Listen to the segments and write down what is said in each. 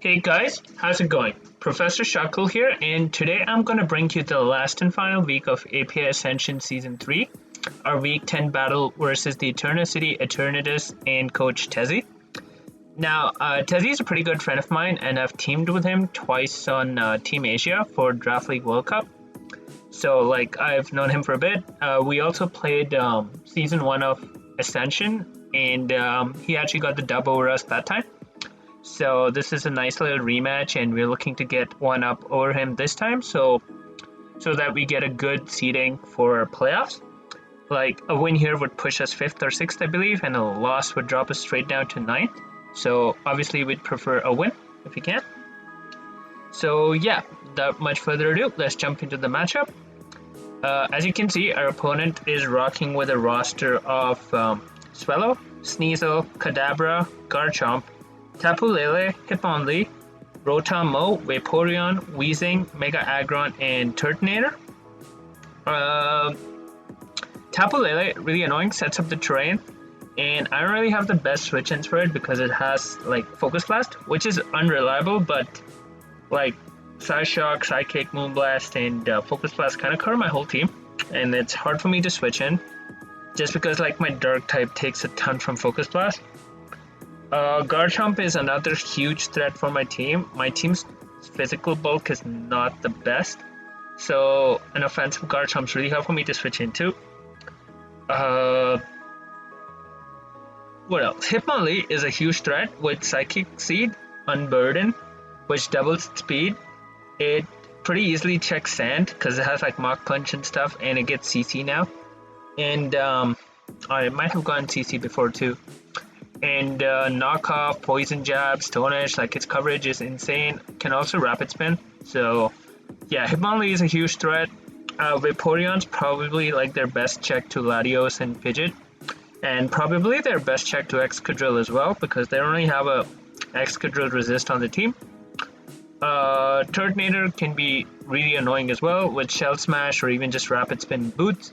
Hey guys, how's it going? Professor Shakul here, and today I'm going to bring you the last and final week of API Ascension Season 3, our Week 10 battle versus the Eternity, Eternatus, and Coach Tezzy. Now, Tezzy is a pretty good friend of mine, and I've teamed with him twice on Team Asia for Draft League World Cup. So, I've known him for a bit. We also played Season 1 of Ascension, and he actually got the dub over us that time. So this is a nice little rematch, and we're looking to get one up over him this time, so that we get a good seeding for playoffs. Like a win here would push us fifth or sixth, I believe, and a loss would drop us straight down to ninth. So obviously we'd prefer a win if we can. So yeah, without much further ado, let's jump into the matchup. As you can see, our opponent is rocking with a roster of Swellow, Sneasel, Kadabra, Garchomp, Tapu Lele, Hitmonlee, Rotom Mow, Vaporeon, Weezing, Mega Aggron, and Turtonator. Tapu Lele, really annoying, sets up the terrain, and I don't really have the best switch-ins for it because it has Focus Blast, which is unreliable, but Psyshock, Psychic, Moonblast, and Focus Blast kind of cover my whole team, and it's hard for me to switch in just because my Dark type takes a ton from Focus Blast. Garchomp is another huge threat for my team. My team's physical bulk is not the best, so an offensive Garchomp is really hard for me to switch into. What else? Hitmonlee is a huge threat with Psychic Seed, Unburden, which doubles its speed. It pretty easily checks Sand because it has Mach Punch and stuff, and it gets CC now. And I might have gotten CC before too. And knockoff, poison jab, stone edge, its coverage is insane. Can also rapid spin. So yeah, Hitmonlee is a huge threat. Vaporeon's probably their best check to Latios and Pidgeot, and probably their best check to Excadrill as well because they only have a Excadrill resist on the team. Turtonator can be really annoying as well with Shell Smash or even just rapid spin boots.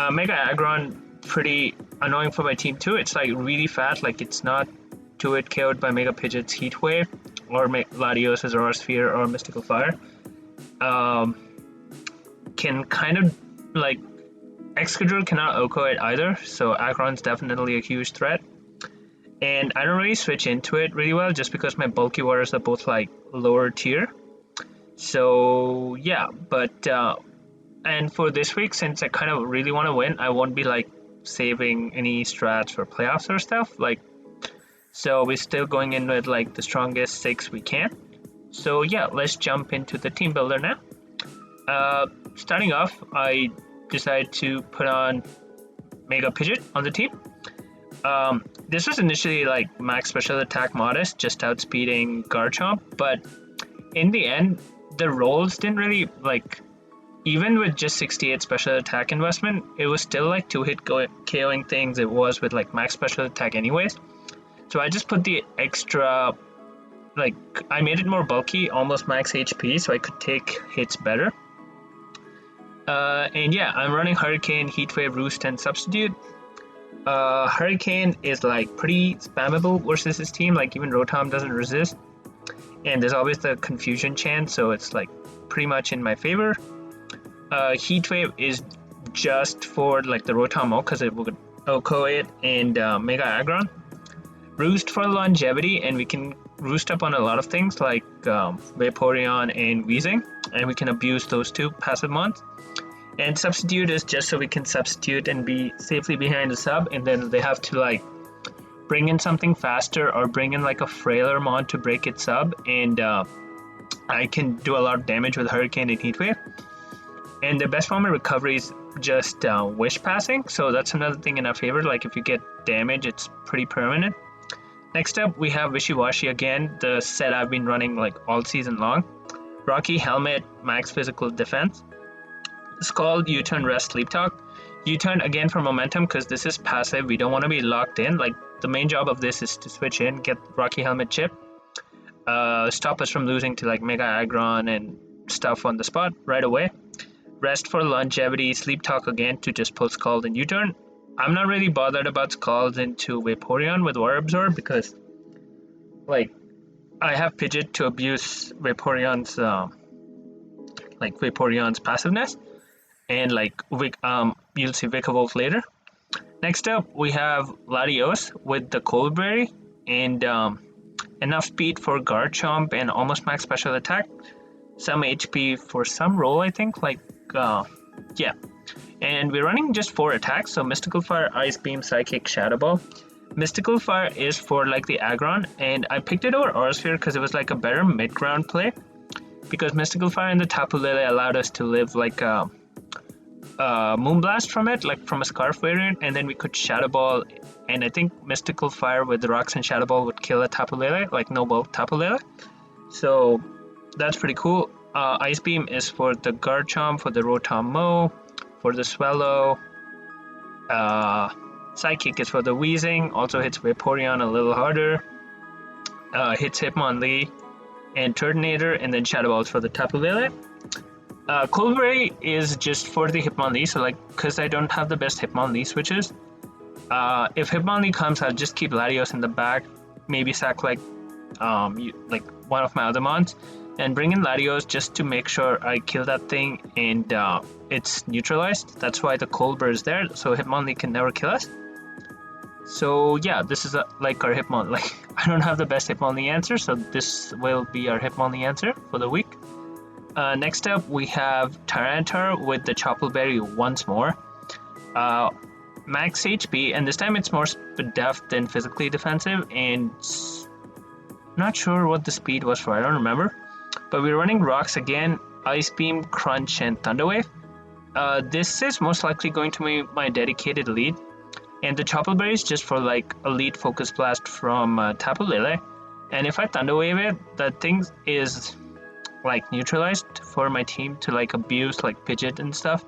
Mega Aggron, pretty annoying for my team too. It's really fast, it's not 2-hit KO'd by Mega Pidgeot's Heat Wave or Latios' Aura Sphere or Mystical Fire. Can kind of Excadrill cannot OHKO it either, so Aggron's definitely a huge threat. And I don't really switch into it really well just because my bulky waters are both lower tier. So yeah, but and for this week, since I kind of really want to win, I won't be saving any strats for playoffs or stuff. So we're still going in with the strongest 6 we can. So yeah, let's jump into the team builder now. Starting off, I decided to put on Mega Pidgeot on the team. This was initially max special attack modest, just outspeeding Garchomp, but in the end, the rolls didn't really even with just 68 special attack investment, it was still 2-hit KOing things it was with max special attack anyways. So I just put the extra, I made it more bulky, almost max HP, so I could take hits better. And yeah, I'm running Hurricane, Heat Wave, Roost, and Substitute. Hurricane is pretty spammable versus his team, even Rotom doesn't resist. And there's always the confusion chance, so it's pretty much in my favor. Heat Wave is just for the Rotom because it would OHKO it and Mega Aggron. Roost for longevity, and we can roost up on a lot of things Vaporeon and Weezing, and we can abuse those two passive mons. And Substitute is just so we can substitute and be safely behind the sub, and then they have to bring in something faster or bring in a frailer mon to break its sub, and I can do a lot of damage with Hurricane and Heat Wave. And the best form of recovery is just Wish Passing, so that's another thing in our favor. If you get damage, it's pretty permanent. Next up, we have Wishy-Washy again, the set I've been running all season long. Rocky Helmet, max physical defense. Scald, U-Turn, Rest, Sleep Talk. U-Turn again for momentum because this is passive. We don't want to be locked in. The main job of this is to switch in, get Rocky Helmet chip, stop us from losing to Mega Aggron and stuff on the spot right away. Rest for longevity, Sleep Talk again to just pull Scald and U-Turn. I'm not really bothered about Scald into Vaporeon with Water Absorb because I have Pidgeot to abuse Vaporeon's Vaporeon's passiveness, and you'll see Vikavolt later. Next up, we have Latios with the Cold Berry and enough speed for Garchomp and almost max special attack. Some HP for some roll, I think. Yeah. And we're running just 4 attacks, so Mystical Fire, Ice Beam, Psychic, Shadow Ball. Mystical Fire is for like the Aggron, and I picked it over Aura Sphere because it was like a better mid-ground play. Because Mystical Fire and the Tapu Lele allowed us to live like a Moonblast from it, like from a Scarf variant, and then we could Shadow Ball, and I think Mystical Fire with the Rocks and Shadow Ball would kill a Tapu Lele, like Noble Tapu Lele. So that's pretty cool. Ice Beam is for the Garchomp, for the Rotom Mow, for the Swellow. Psychic is for the Weezing, also hits Vaporeon a little harder. Hits Hitmonlee and Turtonator, and then Shadow Balls for the Tapu Lele. Cold Berry is just for the Hitmonlee, so because I don't have the best Hitmonlee switches, if Hitmonlee comes, I'll just keep Latios in the back, maybe sack one of my other mons, and bring in Latios just to make sure I kill that thing and it's neutralized. That's why the Cold Berry is there, so Hitmonlee can never kill us. So yeah, this is our Hitmonlee. I don't have the best Hitmonlee answer, so this will be our Hitmonlee answer for the week. Next up, we have Tyranitar with the Chople Berry once more. Max HP, and this time it's more def than physically defensive, and not sure what the speed was for, I don't remember. But we're running Rocks again, Ice Beam, Crunch, and Thunder Wave. This is most likely going to be my dedicated lead. And the Chople Berry is just for like a lead Focus Blast from Tapu Lele. And if I Thunder Wave it, that thing is like neutralized for my team to like abuse like Pidgeot and stuff.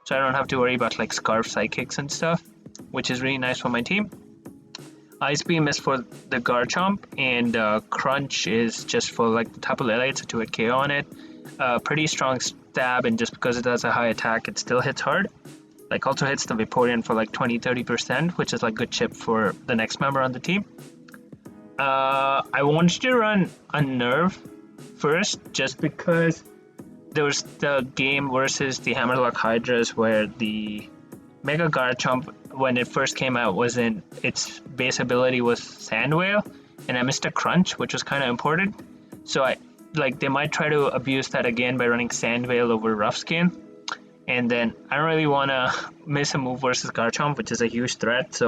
So I don't have to worry about like Scarf Psychics and stuff, which is really nice for my team. Ice Beam is for the Garchomp, and Crunch is just for like the Tapu Lele. It's a 2-hit KO on it. Pretty strong stab, and just because it has a high attack, it still hits hard. Like also hits the Vaporeon for like 20-30%, which is like good chip for the next member on the team. I wanted to run a Nerve first, just because there was the game versus the Hammerlock Hydras where the Mega Garchomp, when it first came out, its base ability was Sand Whale, and I missed a Crunch, which was kind of important. So they might try to abuse that again by running Sand Whale over Rough Skin. And then I don't really want to miss a move versus Garchomp, which is a huge threat.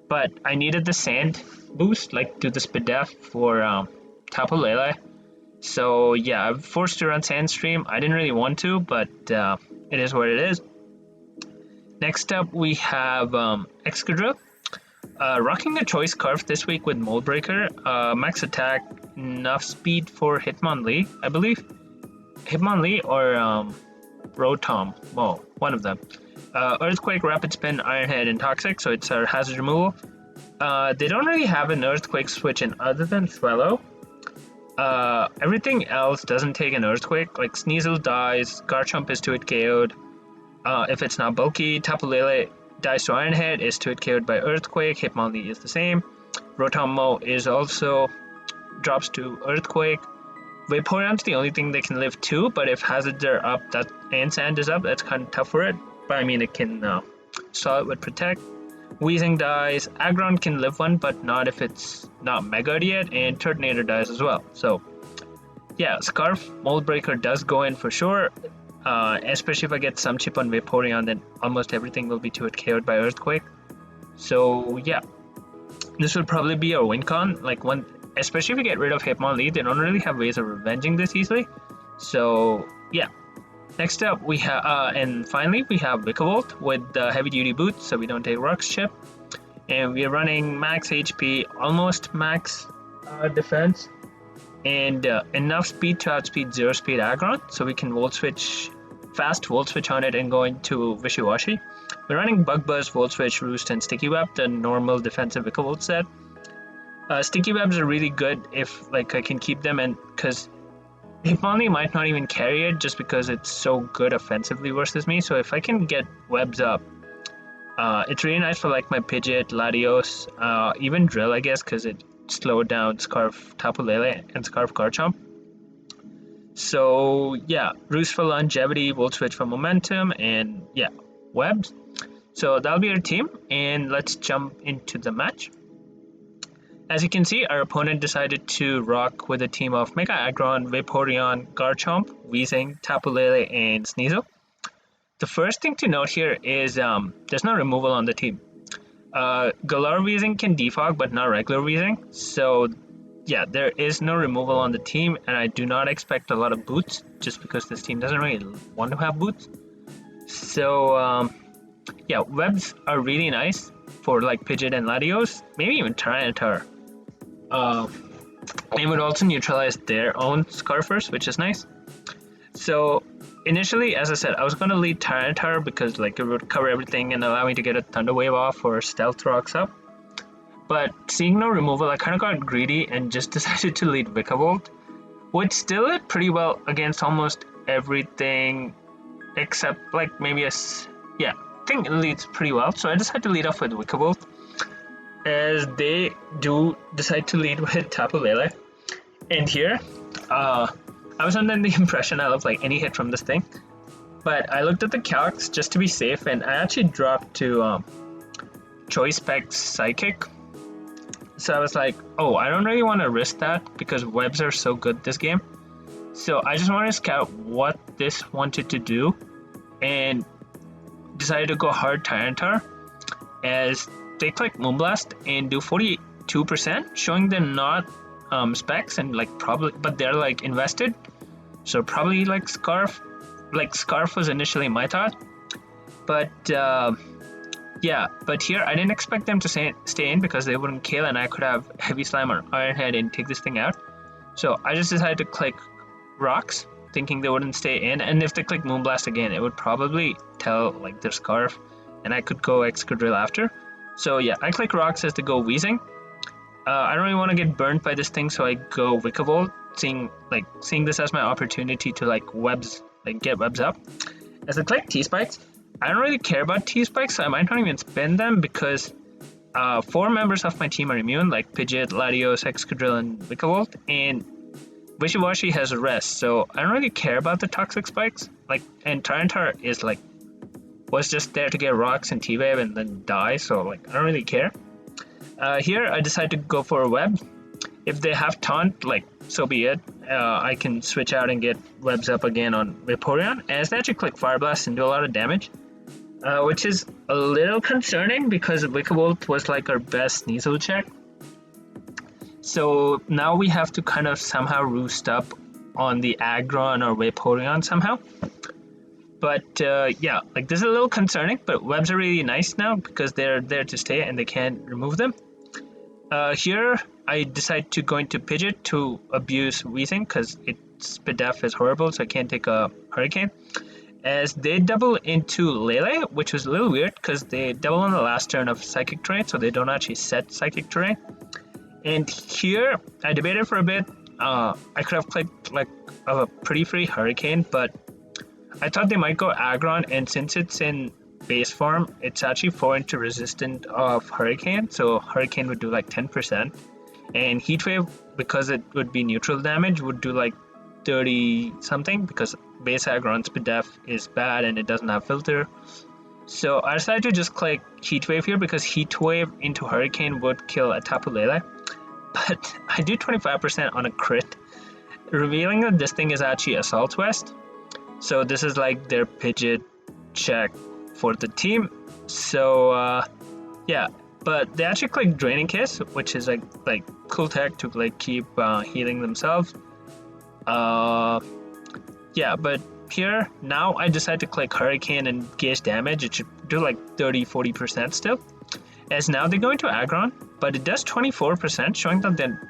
But I needed the Sand boost, like to the Speed Def for Tapu Lele. So yeah, I'm forced to run Sandstream. I didn't really want to, but it is what it is. Next up, we have Excadrill. Rocking the Choice Scarf this week with Mold Breaker. Max attack, enough speed for Hitmonlee, I believe. Hitmonlee or Rotom. Well, one of them. Earthquake, Rapid Spin, Iron Head, and Toxic, so it's our hazard removal. They don't really have an Earthquake switch in other than Swellow. Everything else doesn't take an Earthquake, like Sneasel dies, Garchomp is 2-hit KO'd. If it's not bulky, Tapu Lele dies to Iron Head, is 2-hit KO'd by Earthquake, Hitmonlee is the same. Rotom Mow is also drops to Earthquake. Vaporeon's the only thing that can live 2, but if hazards are up and Sand is up, that's kind of tough for it. But I mean, it can stall it with Protect. Weezing dies, Aggron can live 1, but not if it's not Mega'd yet, and Turtonator dies as well. So yeah, Scarf, Mold Breaker does go in for sure. Especially if I get some chip on Vaporeon, then almost everything will be 2-hit KO'd by Earthquake. So yeah, this will probably be our win con. Especially if we get rid of Hitmonlee, they don't really have ways of revenging this easily. So yeah. Next up, we have and finally we have Vikavolt with the heavy duty boots, so we don't take Rock's chip, and we are running max HP, almost max defense, and enough speed to outspeed 0-speed Aggron, so we can fast Volt Switch on it and go into Wishy-Washy. We're running Bug Buzz, Volt Switch, Roost, and Sticky Web, the normal defensive Vikavolt set. Sticky Webs are really good if I can keep them, and because Hitmonlee might not even carry it just because it's so good offensively versus me. So if I can get webs up, it's really nice for my Pidgeot, Latios, even Drill, I guess, because it slow down Scarf Tapu Lele and Scarf Garchomp. So yeah, Roost for longevity, Volt Switch for momentum, and yeah, Webs. So that'll be our team, and let's jump into the match. As you can see, our opponent decided to rock with a team of Mega Aggron, Vaporeon, Garchomp, Weezing, Tapu Lele, and Sneasel. The first thing to note here is there's no removal on the team. Galar Weezing can defog, but not regular Weezing. So yeah, there is no removal on the team, and I do not expect a lot of boots, just because this team doesn't really want to have boots. So yeah, webs are really nice for like Pidgeot and Latios, maybe even Tyranitar. It would also neutralize their own Scarfers, which is nice. So initially, as I said, I was going to lead Tyranitar because like it would cover everything and allow me to get a Thunder Wave off or Stealth Rocks up. But seeing no removal, I kind of got greedy and just decided to lead Vikavolt, which still did pretty well against almost everything except like maybe yeah, I think it leads pretty well. So I decided to lead off with Vikavolt, as they do decide to lead with Tapu Lele. And here, I was under the impression I love like any hit from this thing, but I looked at the calcs just to be safe, and I actually dropped to Choice Specs Psychic. So I was like, oh, I don't really want to risk that because webs are so good this game. So I just wanted to scout what this wanted to do, and decided to go hard Tyranitar, as they click Moonblast and do 42%, showing they're not specs and like probably, but they're like invested. So probably like Scarf was initially my thought, but yeah, but here I didn't expect them to stay in because they wouldn't kill, and I could have Heavy Slime or Iron Head and take this thing out. So I just decided to click Rocks, thinking they wouldn't stay in, and if they click Moonblast again, it would probably tell like their Scarf, and I could go Excadrill after. So yeah, I click Rocks as they go Weezing. I don't really want to get burnt by this thing, so I go Vikavolt, seeing this as my opportunity to like get webs up. As I click T-Spikes, I don't really care about T-Spikes, so I might not even spin them because 4 members of my team are immune, like Pidgeot, Latios, Excadrill, and Vikavolt, and Wishiwashi has rest, so I don't really care about the Toxic Spikes. And Tyranitar is was just there to get rocks and T-Wave and then die, so I don't really care. Here I decide to go for a web. If they have taunt, so be it. I can switch out and get webs up again on Vaporeon, as they actually click Fire Blast and do a lot of damage, which is a little concerning because Vikavolt was our best Sneasel check. So now we have to kind of somehow roost up on the Aggron or Vaporeon somehow. But yeah, this is a little concerning, but webs are really nice now because they're there to stay and they can't remove them. Here I decide to go into Pidgeot to abuse Weezing because its Spidef is horrible, so I can't take a Hurricane. As they double into Lele, which was a little weird because they double on the last turn of Psychic Terrain, so they don't actually set Psychic Terrain. And here I debated for a bit. I could have clicked a pretty free Hurricane, but I thought they might go Aggron, and since it's in base form, it's actually 4 into resistant of Hurricane, so Hurricane would do 10%, and Heat Wave, because it would be neutral damage, would do 30 something because base Aggron's Spidef is bad and it doesn't have filter. So I decided to just click Heat Wave here because Heat Wave into Hurricane would kill a Tapu Lele, but I do 25% on a crit, revealing that this thing is actually Assault West. So this is their Pidgeot check for the team. So yeah, but they actually click Draining Kiss, which is cool tech to keep healing themselves. Yeah, but here now I decide to click Hurricane and gauge damage. It should do 30-40% still. As now they go into Aggron, but it does 24%, showing that they're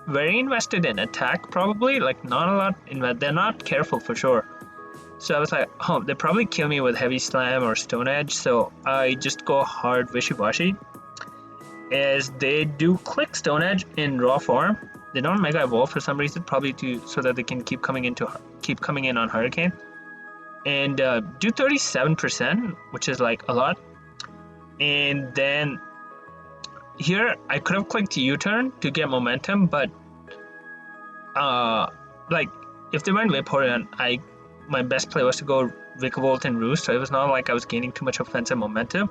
very invested in attack, probably not a lot. They're not careful for sure. So I was oh, they probably kill me with Heavy Slam or Stone Edge, so I just go hard Wishiwashi. As they do click Stone Edge in raw form, they don't Mega Evolve for some reason, probably so that they can keep coming in on Hurricane, and do 37%, which is a lot. And then here I could have clicked U-turn to get momentum, but like if they went Vaporeon, my best play was to go Vikavolt and Roost, so it was not like I was gaining too much offensive momentum.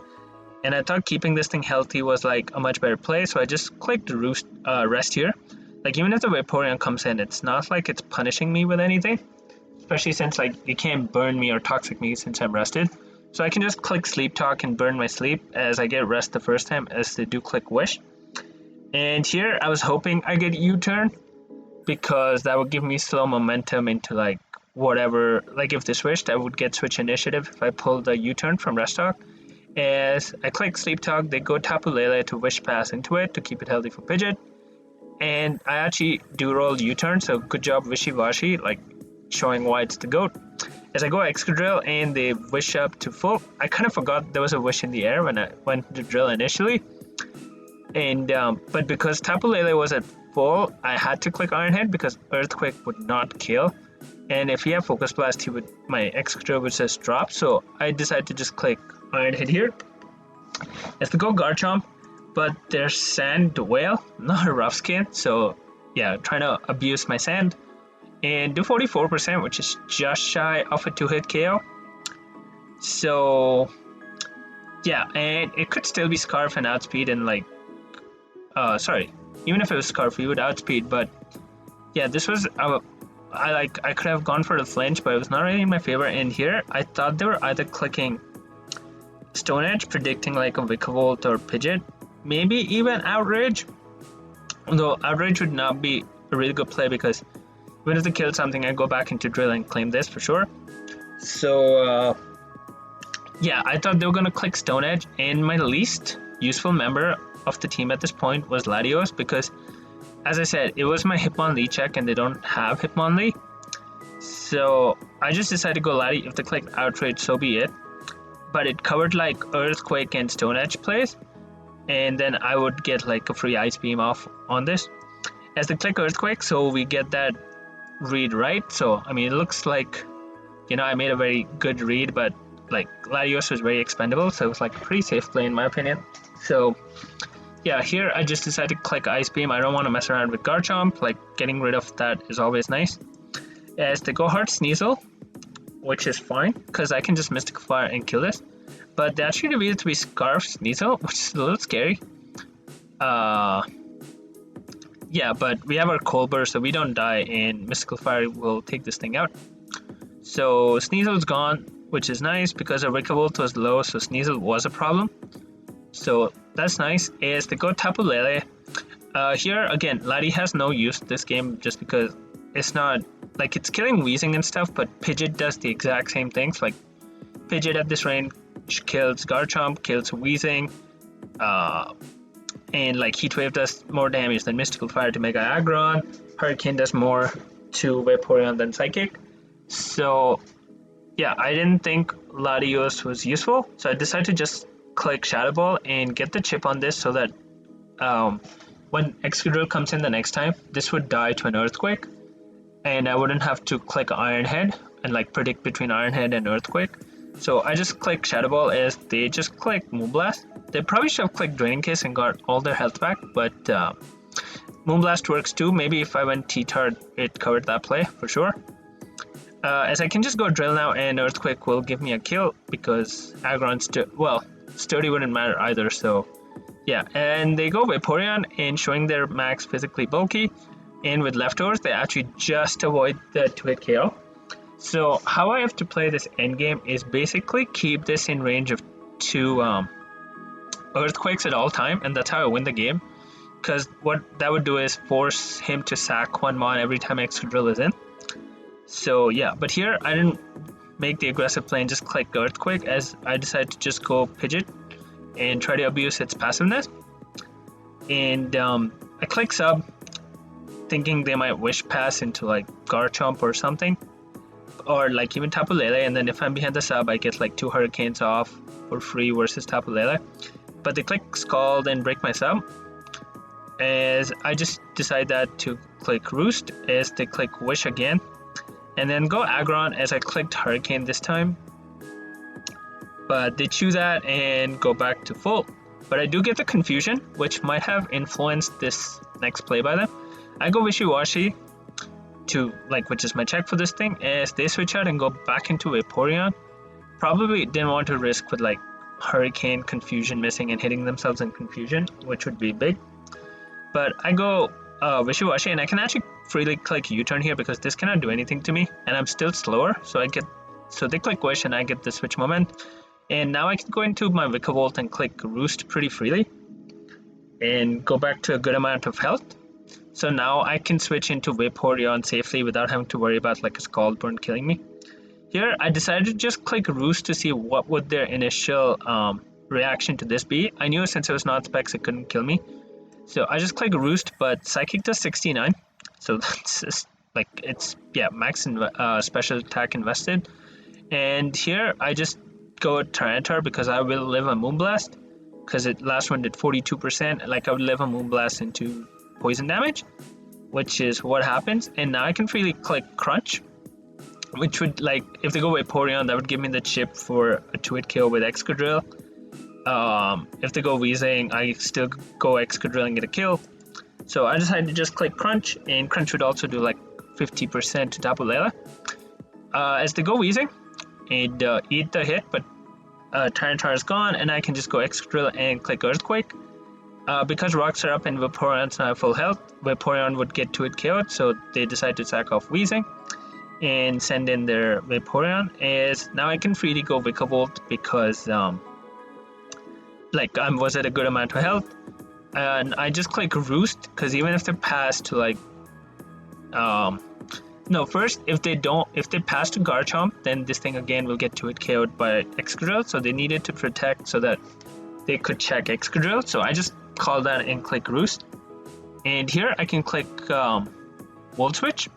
And I thought keeping this thing healthy was like a much better play, so I just clicked Roost Rest here. Like even if the Vaporeon comes in, it's not like it's punishing me with anything, especially since like it can't burn me or toxic me since I'm rested. So I can just click Sleep Talk and burn my sleep as I get rest the first time, as they do click Wish. And here I was hoping I get U-turn, because that would give me slow momentum into like whatever, like if they switched, I would get switch initiative if I pull the U-turn from Rest Talk. As I click Sleep Talk, they go Tapu Lele to Wish Pass into it to keep it healthy for Pidgeot. And I actually do roll U-turn, so good job Wishy Washy, like showing why it's the GOAT. As I go Excadrill and they Wish up to full, I kind of forgot there was a Wish in the air when I went to drill initially. And but because Tapu Lele was at full, I had to click Iron Head because Earthquake would not kill. And if he had Focus Blast, my Excadrill would just drop. So I decided to just click Iron Head here. As they go Garchomp, but there's Sand Whale, not a Rough Skin. So yeah, trying to abuse my Sand. And do 44%, which is just shy of a 2-hit KO. So yeah, and it could still be Scarf and Outspeed and like, sorry, even if it was Scarf, we would Outspeed. But yeah, this was I could have gone for the flinch, but it was not really my favor. And here I thought they were either clicking Stone Edge, predicting like a Vikavolt or Pidgeot, maybe even Outrage. Although Outrage would not be a really good play because even if they killed something, I go back into drill and claim this for sure. So yeah, I thought they were gonna click Stone Edge, and my least useful member of the team at this point was Latios, because as I said, it was my Hitmonlee check and they don't have Hitmonlee. So I just decided to go Lati. If they click Outrage, so be it. But it covered like Earthquake and Stone Edge plays, and then I would get like a free Ice Beam off on this. As they click Earthquake, so we get that read right. So I mean, it looks like, you know, I made a very good read, but like Latios was very expendable, so it was like a pretty safe play in my opinion. So yeah, here I just decided to click Ice Beam. I don't want to mess around with Garchomp, like getting rid of that is always nice. As they go Hard Sneasel, which is fine because I can just Mystical Fire and kill this. But they actually revealed it to be Scarf Sneasel, which is a little scary. Yeah, but we have our Colbur, so we don't die, and Mystical Fire will take this thing out. So Sneasel's gone, which is nice because our Vikavolt was low, so Sneasel was a problem. So that's nice. As they go Tapu Lele, here again, Lati has no use this game just because it's not like it's killing Weezing and stuff, but Pidgeot does the exact same things. Like Pidgeot at this range kills Garchomp, kills Weezing, and like Heat Wave does more damage than Mystical Fire to Mega Aggron. Hurricane does more to Vaporeon than Psychic. So yeah, I didn't think Latios was useful, so I decided to just click Shadow Ball and get the chip on this so that when Excadrill comes in the next time, this would die to an Earthquake, and I wouldn't have to click Iron Head and like predict between Iron Head and Earthquake. So I just click Shadow Ball as they just click Moonblast. They probably should have clicked Draining Kiss and got all their health back, but Moonblast works too. Maybe if I went T-Tard, it covered that play for sure. As I can just go Drill now, and Earthquake will give me a kill because Aggron Sturdy wouldn't matter either. So yeah, and they go Vaporeon and showing their max physically bulky, and with leftovers they actually just avoid the 2-hit KO. So how I have to play this endgame is basically keep this in range of 2 Earthquakes at all time, and that's how I win the game, because what that would do is force him to sack 1 Mon every time Excadrill is in. So yeah, but here I didn't make the aggressive play and just click Earthquake, as I decided to just go Pidgeot and try to abuse its passiveness. And I click Sub, thinking they might Wish Pass into like Garchomp or something, or like even Tapu Lele, and then if I'm behind the Sub I get like 2 Hurricanes off for free versus Tapu Lele. But they click Scald and break my Sub, as I just decide that to click Roost, as they click Wish again, and then go Aggron as I clicked Hurricane this time. But they chew that and go back to full. but I do get the confusion, which might have influenced this next play by them. I go wishy-washy to like, which is my check for this thing, as they switch out and go back into Vaporeon. Probably didn't want to risk with like Hurricane, confusion missing and hitting themselves in confusion, which would be big. But I go wishy-washy, and I can actually freely click U-turn here because this cannot do anything to me, and I'm still slower. So they click wish, and I get the switch moment. And now I can go into my Vikavolt and click Roost pretty freely and go back to a good amount of health. So now I can switch into Vaporeon safely without having to worry about like a Scald Burn killing me. Here I decided to just click Roost to see what would their initial reaction to this be. I knew since it was not specs it couldn't kill me. So I just click Roost, but Psychic does 69. So that's just like, it's, yeah, max special attack invested. And here I just go Tyranitar because I will live a Moonblast, because it last one did 42%. Like, I would live a Moonblast into poison damage, which is what happens. And now I can freely click Crunch, which would, like, if they go Vaporeon, that would give me the chip for a 2-hit KO with Excadrill. If they go Weezing, I still go Excadrill and get a kill. So I decided to just click Crunch, and Crunch would also do like 50% to Tapu Lele. As they go Weezing, and eat the hit, but Tyranitar is gone, and I can just go Excadrill and click Earthquake. Because rocks are up and Vaporeon's now full health, Vaporeon would get 2-hit KO'd, so they decide to sack off Weezing and send in their Vaporeon. As now I can freely go Vikavolt because like I was at a good amount of health, and I just click Roost because even if they pass to like no, first, if they pass to Garchomp, then this thing again will get 2-hit KO'd by Excadrill, so they needed to protect so that they could check Excadrill. So I just call that and click Roost. And here I can click Volt Switch,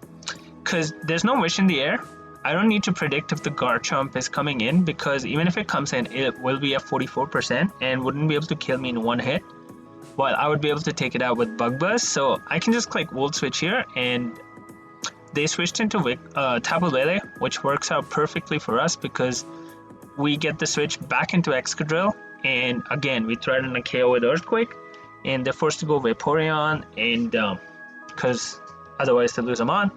because there's no wish in the air. I don't need to predict if the Garchomp is coming in, because even if it comes in, it will be at 44% and wouldn't be able to kill me in one hit, while I would be able to take it out with Bug Buzz. So I can just click Volt Switch here, and they switched into Tapu Lele, which works out perfectly for us because we get the switch back into Excadrill, and again we threaten a KO with Earthquake, and they're forced to go Vaporeon, and because otherwise they lose them on.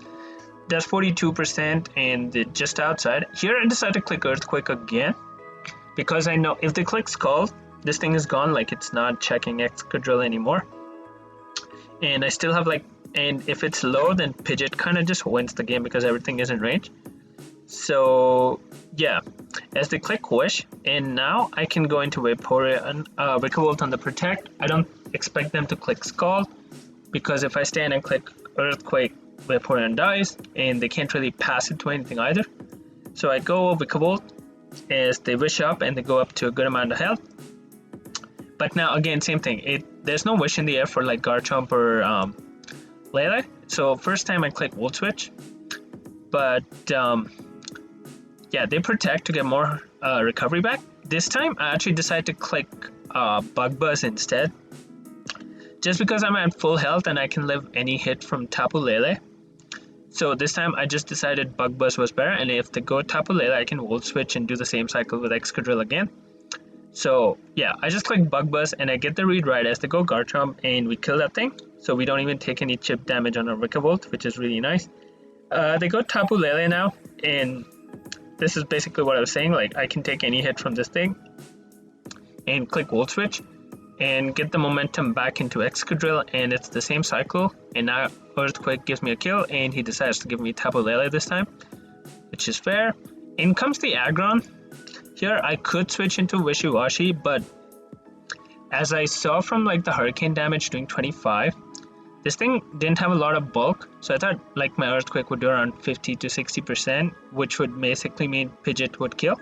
That's 42%, and they're just outside. Here I decided to click Earthquake again because I know if they click Scald, this thing is gone, like it's not checking Excadrill anymore. And I still have like, and if it's low, then Pidgeot kind of just wins the game because everything is in range. So yeah, as they click Wish, and now I can go into Vaporeon, Vikavolt on the Protect. I don't expect them to click Scald, because if I stand and click Earthquake, Vaporeon dies, and they can't really pass it to anything either. So I go Vikavolt as they wish up, and they go up to a good amount of health. But now again, same thing. There's no wish in the air for like Garchomp or Lele. So first time I click Volt Switch, but yeah, they protect to get more recovery back. This time I actually decided to click Bug Buzz instead, just because I'm at full health and I can live any hit from Tapu Lele. So this time I just decided Bug Buzz was better, and if they go Tapu Lele, I can Volt Switch and do the same cycle with Excadrill again. So yeah, I just click Bug Buzz, and I get the read right as they go Garchomp, and we kill that thing. So we don't even take any chip damage on our Vikavolt, which is really nice. They go Tapu Lele now, and this is basically what I was saying, like I can take any hit from this thing and click Volt Switch and get the momentum back into Excadrill, and it's the same cycle. And now Earthquake gives me a kill, and he decides to give me Tapu Lele this time, which is fair. In comes the Aggron. Here I could switch into Wishy-Washy, but as I saw from like the Hurricane damage doing 25, this thing didn't have a lot of bulk, so I thought like my Earthquake would do around 50 to 60%, which would basically mean Pidgeot would kill,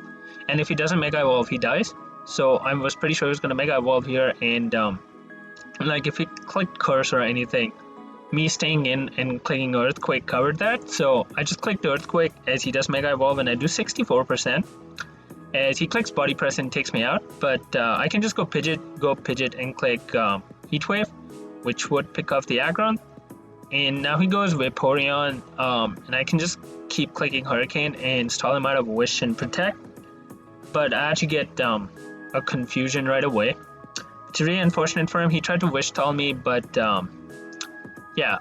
and if he doesn't Mega Evolve, he dies. So I was pretty sure he was going to Mega Evolve here, and like if he clicked Curse or anything, me staying in and clicking Earthquake covered that. So I just clicked Earthquake as he does Mega Evolve, and I do 64%. As he clicks Body Press and takes me out, but I can just go Pidgeot and click Heat Wave, which would pick off the Aggron. And now he goes Vaporeon, and I can just keep clicking Hurricane and stall him out of Wish and Protect. But I actually get a Confusion right away it's really unfortunate for him. He tried to wish stall me, but yeah,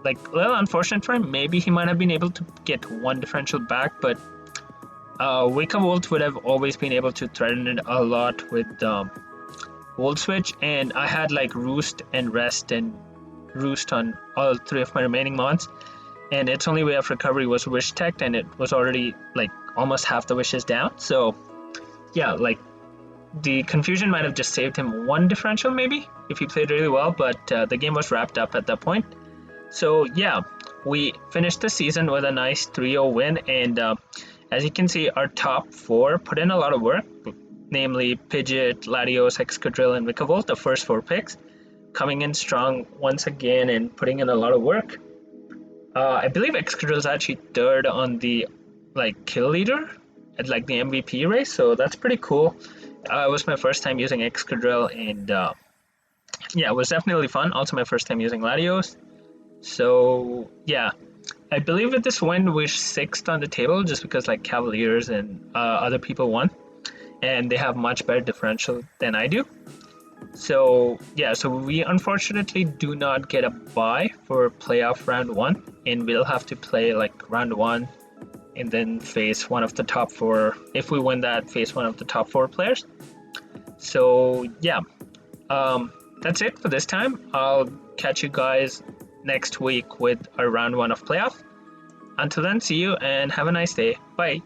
like a little unfortunate for him. Maybe he might have been able to get one differential back, but Wake Up Volt would have always been able to threaten it a lot with Volt Switch, and I had like Roost and Rest and Roost on all three of my remaining mons, and its only way of recovery was Wish Tech, and it was already like almost half the wishes down. So yeah, like the confusion might have just saved him one differential maybe if he played really well, but the game was wrapped up at that point. So yeah, we finished the season with a nice 3-0 win, and as you can see, our top four put in a lot of work, namely Pidgeot, Latios, Excadrill, and Vikavolt, the first four picks, coming in strong once again and putting in a lot of work. I believe Excadrill is actually third on the like kill leader at like the MVP race, so that's pretty cool. It was my first time using Excadrill, and yeah, it was definitely fun. Also my first time using Latios. So yeah, I believe with this win we're sixth on the table just because like Cavaliers and other people won, and they have much better differential than I do. So yeah, so we unfortunately do not get a bye for playoff round 1, and we'll have to play like round 1 and then face one of the top 4. If we win that, face one of the top 4 players. So yeah, that's it for this time. I'll catch you guys next week with our round 1 of playoff. Until then, see you and have a nice day. Bye.